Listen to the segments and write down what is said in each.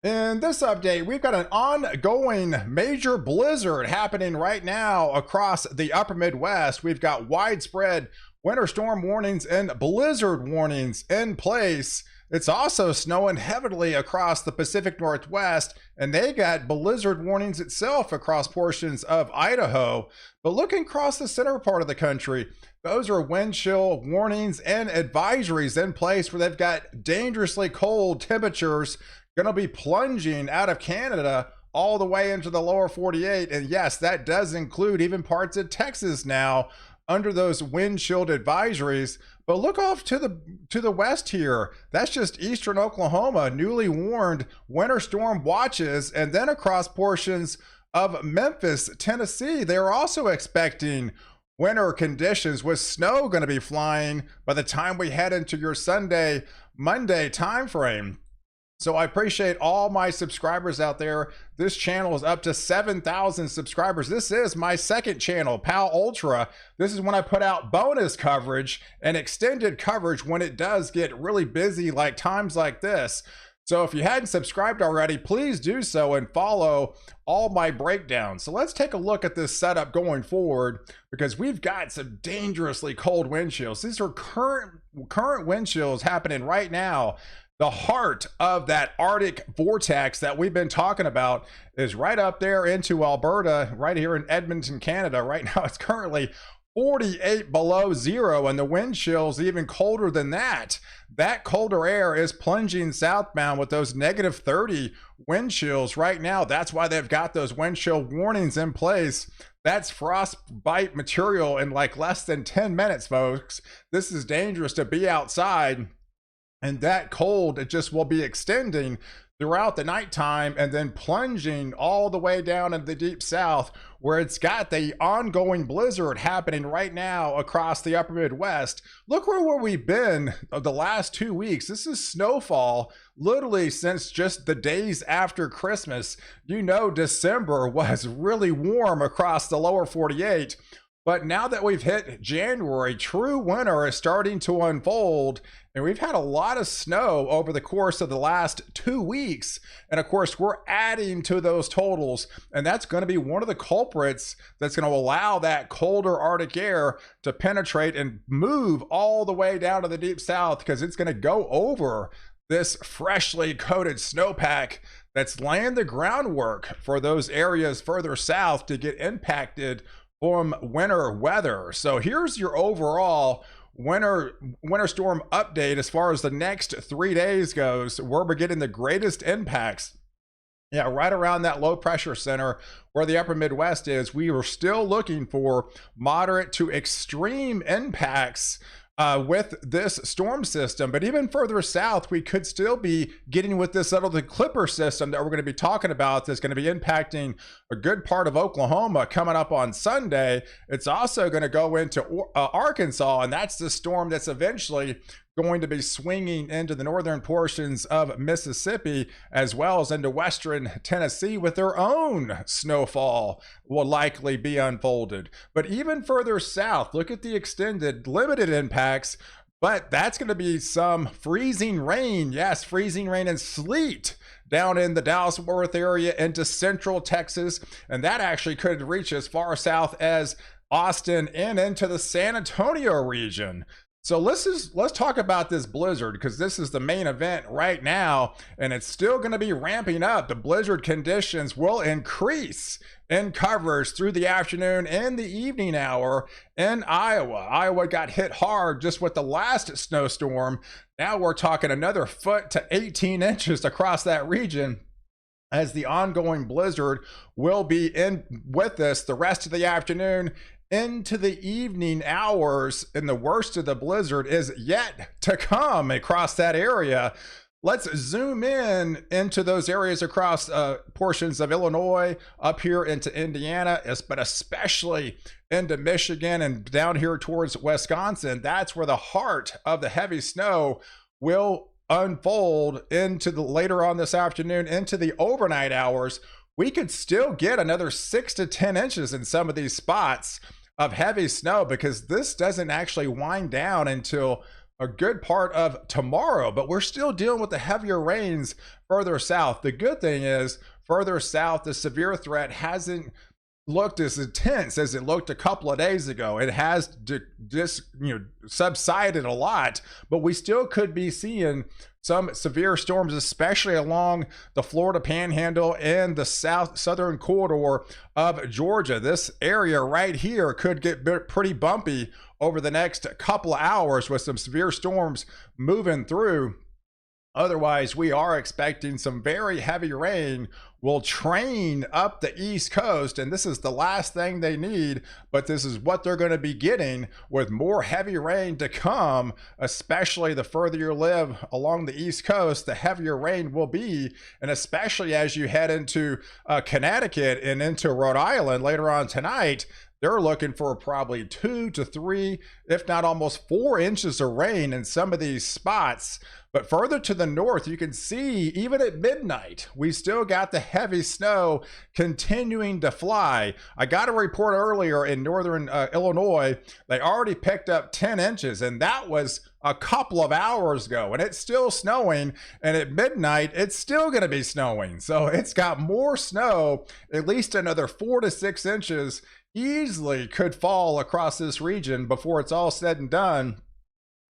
In this update, we've got an ongoing major blizzard happening right now across the upper Midwest. We've got widespread winter storm warnings and blizzard warnings in place. It's also snowing heavily across the Pacific Northwest, and they got blizzard warnings itself across portions of Idaho. But looking across the center part of the country, those are wind chill warnings and advisories in place where they've got dangerously cold temperatures going to be plunging out of Canada all the way into the lower 48. And yes, that does include even parts of Texas now under those wind chilled advisories. But look off to the west here. That's just eastern Oklahoma, newly warned winter storm watches. And then across portions of Memphis, Tennessee, they're also expecting winter conditions with snow going to be flying by the time we head into your Sunday, Monday timeframe. So I appreciate all my subscribers out there. This channel is up to 7,000 subscribers. This is my second channel, Pal Ultra. This is when I put out bonus coverage and extended coverage when it does get really busy, like times like this. So if you hadn't subscribed already, please do so and follow all my breakdowns. So let's take a look at this setup going forward, because we've got some dangerously cold wind chills. These are current wind chills happening right now. The heart of that Arctic vortex that we've been talking about is right up there into Alberta, right here in Edmonton, Canada. Right now, it's currently 48 below zero, and the wind chill's even colder than that. That colder air is plunging southbound with those negative 30 wind chills right now. That's why they've got those wind chill warnings in place. That's frostbite material in like less than 10 minutes, folks. This is dangerous to be outside. And that cold, it just will be extending throughout the nighttime and then plunging all the way down into the deep south, where it's got the ongoing blizzard happening right now across the upper Midwest. Look where we've been the last 2 weeks. This is snowfall literally since just the days after Christmas. You know, December was really warm across the lower 48. But now that we've hit January, true winter is starting to unfold, and we've had a lot of snow over the course of the last 2 weeks. And of course, we're adding to those totals, and that's going to be one of the culprits that's going to allow that colder Arctic air to penetrate and move all the way down to the deep south, because it's going to go over this freshly coated snowpack that's laying the groundwork for those areas further south to get impacted from winter weather. So here's your overall winter storm update as far as the next 3 days goes. Where we're getting the greatest impacts, yeah, right around that low pressure center where the upper Midwest is. We are still looking for moderate to extreme impacts with this storm system. But even further south, we could still be getting with this little Clipper system that we're going to be talking about that's going to be impacting a good part of Oklahoma coming up on Sunday. It's also going to go into Arkansas, and that's the storm that's eventually going to be swinging into the northern portions of Mississippi, as well as into western Tennessee, with their own snowfall will likely be unfolded. But even further south, look at the extended limited impacts, but that's going to be some freezing rain. Yes, freezing rain and sleet down in the Dallas-Fort Worth area into central Texas, and that actually could reach as far south as Austin and into the San Antonio region. So let's talk about this blizzard, because this is the main event right now, and it's still going to be ramping up. The blizzard conditions will increase in coverage through the afternoon and the evening hour in Iowa. Iowa got hit hard just with the last snowstorm. Now we're talking another foot to 18 inches across that region, as the ongoing blizzard will be in with us the rest of the afternoon into the evening hours, and the worst of the blizzard is yet to come across that area. Let's zoom in into those areas across portions of Illinois, up here into Indiana, but especially into Michigan and down here towards Wisconsin. That's where the heart of the heavy snow will unfold into the later on this afternoon, into the overnight hours. We could still get another 6 to 10 inches in some of these spots of heavy snow, because this doesn't actually wind down until a good part of tomorrow, but we're still dealing with the heavier rains further south. The good thing is, further south, the severe threat hasn't looked as intense as it looked a couple of days ago. It has just subsided a lot, but we still could be seeing some severe storms, especially along the Florida Panhandle and the southern corridor of Georgia. This area right here could get pretty bumpy over the next couple of hours with some severe storms moving through. Otherwise, we are expecting some very heavy rain will train up the East Coast, and this is the last thing they need, but this is what they're going to be getting with more heavy rain to come, especially the further you live along the East Coast, the heavier rain will be, and especially as you head into Connecticut and into Rhode Island later on tonight. They're looking for probably 2 to 3, if not almost 4 inches of rain in some of these spots. But further to the north, you can see even at midnight, we still got the heavy snow continuing to fly. I got a report earlier in northern Illinois, they already picked up 10 inches, and that was a couple of hours ago, and it's still snowing, and at midnight it's still going to be snowing. So it's got more snow, at least another 4 to 6 inches easily could fall across this region before it's all said and done.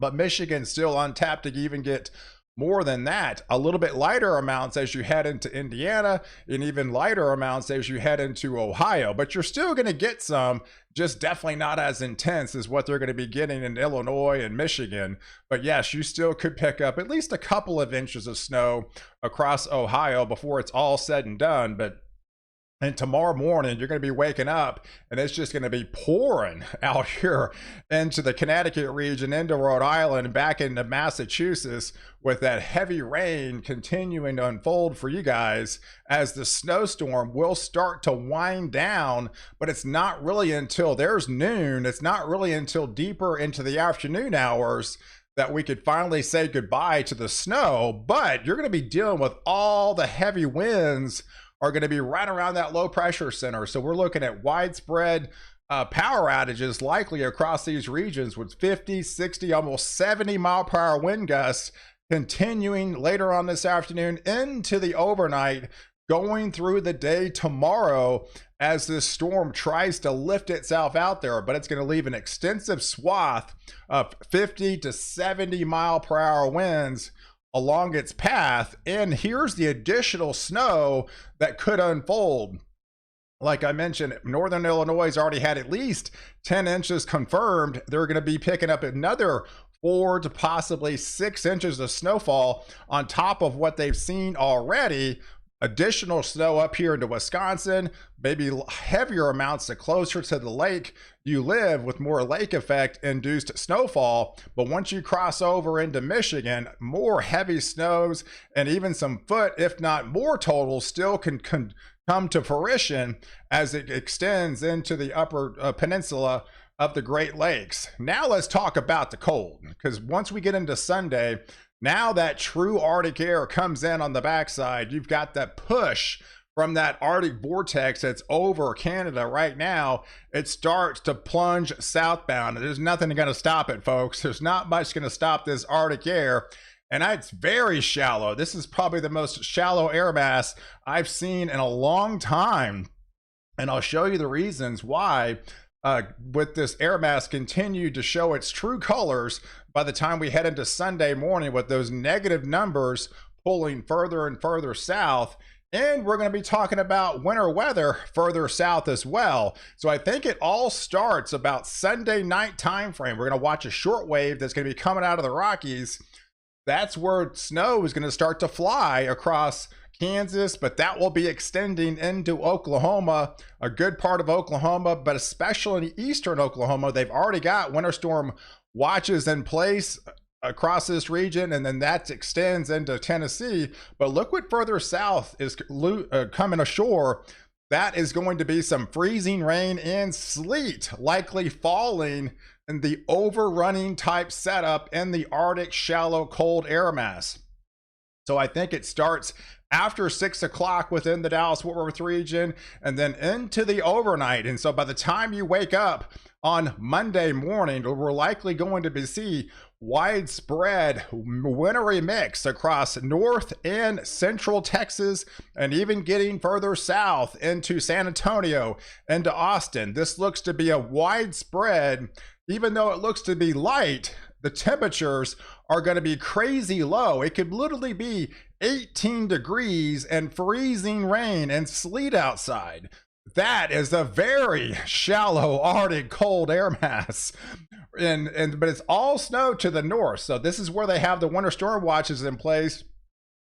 But Michigan's still on tap to even get more than that. A little bit lighter amounts as you head into Indiana, and even lighter amounts as you head into Ohio. But you're still going to get some, just definitely not as intense as what they're going to be getting in Illinois and Michigan. But yes, you still could pick up at least a couple of inches of snow across Ohio before it's all said and done. And tomorrow morning, you're going to be waking up and it's just going to be pouring out here into the Connecticut region, into Rhode Island, back into Massachusetts, with that heavy rain continuing to unfold for you guys as the snowstorm will start to wind down. But it's not really until there's noon. It's not really until deeper into the afternoon hours that we could finally say goodbye to the snow. But you're going to be dealing with all the heavy winds are going to be right around that low pressure center. So we're looking at widespread power outages likely across these regions with 50, 60, almost 70 mile per hour wind gusts continuing later on this afternoon into the overnight, going through the day tomorrow as this storm tries to lift itself out there. But it's going to leave an extensive swath of 50 to 70 mile per hour winds along its path. And here's the additional snow that could unfold. Like I mentioned, northern Illinois has already had at least 10 inches confirmed. They're going to be picking up another 4 to possibly 6 inches of snowfall on top of what they've seen already. Additional snow up here into Wisconsin, maybe heavier amounts the closer to the lake you live, with more lake effect induced snowfall. But once you cross over into Michigan, more heavy snows and even some foot, if not more total, still can come to fruition as it extends into the upper peninsula of the Great Lakes. Now let's talk about the cold, because once we get into Sunday, now that true Arctic air comes in on the backside. You've got that push from that Arctic vortex that's over Canada right now. It starts to plunge southbound. There's nothing going to stop it, folks. There's not much going to stop this Arctic air. And it's very shallow. This is probably the most shallow air mass I've seen in a long time. And I'll show you the reasons why. With this air mass continue to show its true colors by the time we head into Sunday morning, with those negative numbers pulling further and further south. And we're going to be talking about winter weather further south as well. So I think it all starts about Sunday night time frame. We're going to watch a short wave that's going to be coming out of the Rockies. That's where snow is going to start to fly across Kansas, but that will be extending into Oklahoma, a good part of Oklahoma, but especially in eastern Oklahoma. They've already got winter storm watches in place across this region, and then that extends into Tennessee. But look what further south is coming ashore. That is going to be some freezing rain and sleet likely falling in the overrunning type setup in the Arctic shallow cold air mass. So I think it starts after 6 o'clock within the Dallas-Fort Worth region, and then into the overnight. And so by the time you wake up on Monday morning, we're likely going to see widespread wintry mix across north and central Texas, and even getting further south into San Antonio, into Austin. This looks to be a widespread, even though it looks to be light, the temperatures are going to be crazy low. It could literally be 18 degrees and freezing rain and sleet outside. That is a very shallow Arctic cold air mass. But it's all snow to the north. So this is where they have the winter storm watches in place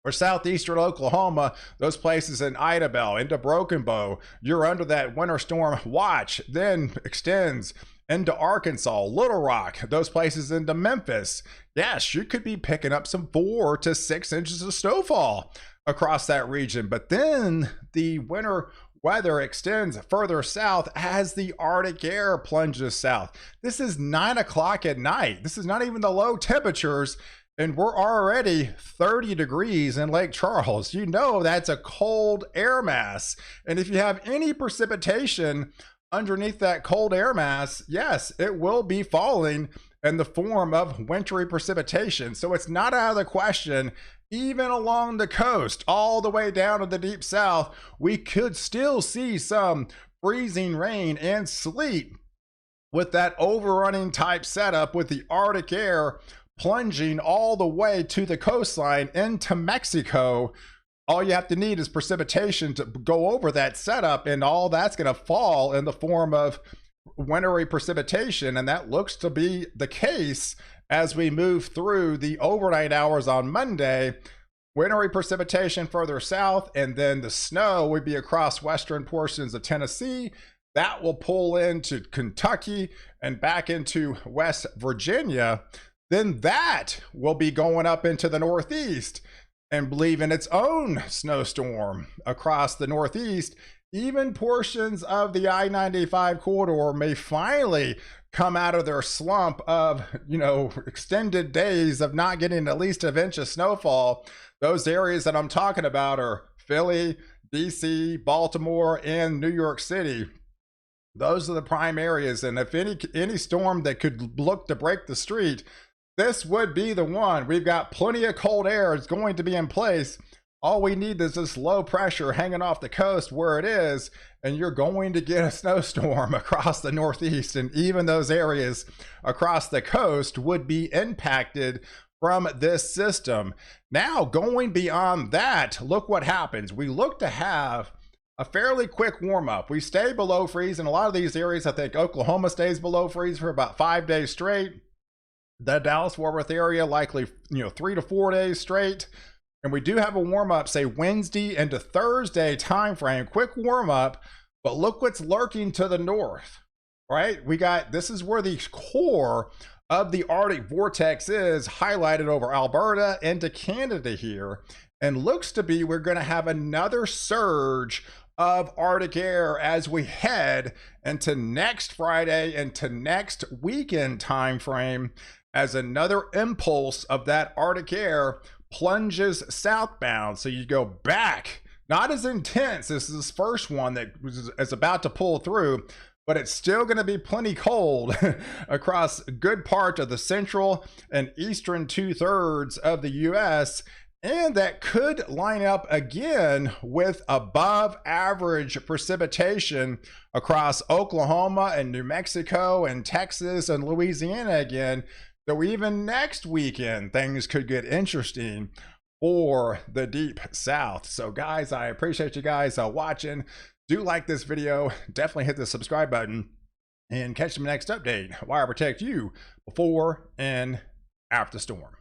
for southeastern Oklahoma, those places in Idabel, into Broken Bow. You're under that winter storm watch, then extends into Arkansas, Little Rock, those places into Memphis. Yes, you could be picking up some 4 to 6 inches of snowfall across that region. But then the winter weather extends further south as the Arctic air plunges south. This is 9 o'clock at night. This is not even the low temperatures, and we're already 30 degrees in Lake Charles. You know that's a cold air mass. And if you have any precipitation underneath that cold air mass, yes, it will be falling in the form of wintry precipitation. So it's not out of the question, even along the coast, all the way down to the deep south, we could still see some freezing rain and sleet with that overrunning type setup, with the Arctic air plunging all the way to the coastline into Mexico. All you have to need is precipitation to go over that setup, and all that's going to fall in the form of wintry precipitation. And that looks to be the case as we move through the overnight hours on Monday. Wintry precipitation further south, and then the snow would be across western portions of Tennessee. That will pull into Kentucky and back into West Virginia. Then that will be going up into the Northeast and leaving its own snowstorm across the Northeast. Even portions of the I-95 corridor may finally come out of their slump of, extended days of not getting at least an inch of snowfall. Those areas that I'm talking about are Philly, DC, Baltimore, and New York City. Those are the prime areas. And if any storm that could look to break the street, this would be the one. We've got plenty of cold air. It's going to be in place. All we need is this low pressure hanging off the coast where it is, and you're going to get a snowstorm across the Northeast. And even those areas across the coast would be impacted from this system. Now, going beyond that, look what happens. We look to have a fairly quick warm up. We stay below freeze in a lot of these areas. I think Oklahoma stays below freeze for about 5 days straight. The Dallas-Fort Worth area likely 3 to 4 days straight. And we do have a warm up, say Wednesday into Thursday time frame, quick warm up. But look what's lurking to the north, right? This is where the core of the Arctic vortex is, highlighted over Alberta into Canada here. And looks to be we're going to have another surge of Arctic air as we head into next Friday, into next weekend time frame, as another impulse of that Arctic air plunges southbound. So you go back, not as intense as this first one that is about to pull through, but it's still going to be plenty cold across a good part of the central and eastern 2/3 of the US. And that could line up again with above average precipitation across Oklahoma and New Mexico and Texas and Louisiana again. So even next weekend, things could get interesting for the deep south. So guys, I appreciate you guys watching. Do like this video. Definitely hit the subscribe button and catch the next update. Why I protect you before and after the storm.